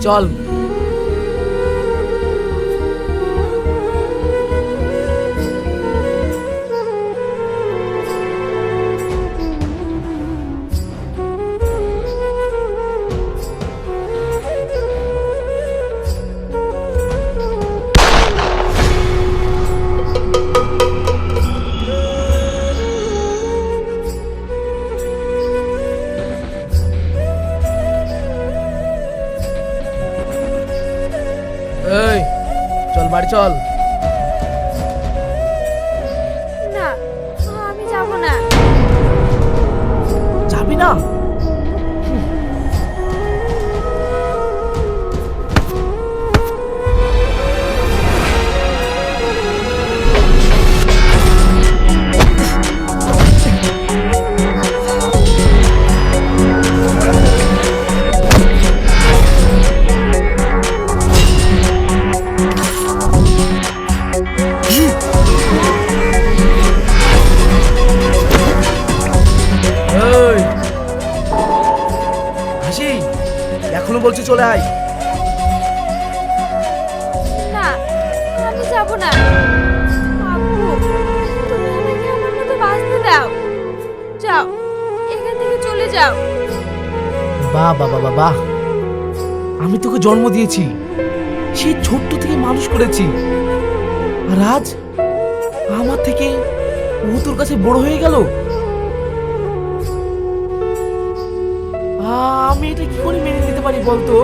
চল। এই চল, বাড়ি চল। না, আমি যাব না। যাবি না? এই হাসি, এখনো বলছি চলে আয়। না, আমি যাব না। আব্বু, তুমি আমাকে আমার মতো বাঁচতে দাও। যাও, এখান থেকে চলে যাও। বাহ বাহ বাহ বাহ, আমি তোকে জন্ম দিয়েছি, সেই ছোট্ট থেকে মানুষ করেছি, আর আজ আমার থেকে ও তোর কাছে বড় হয়ে গেল। আমি এটা কি করে মেনে নিতে পারি বলতো?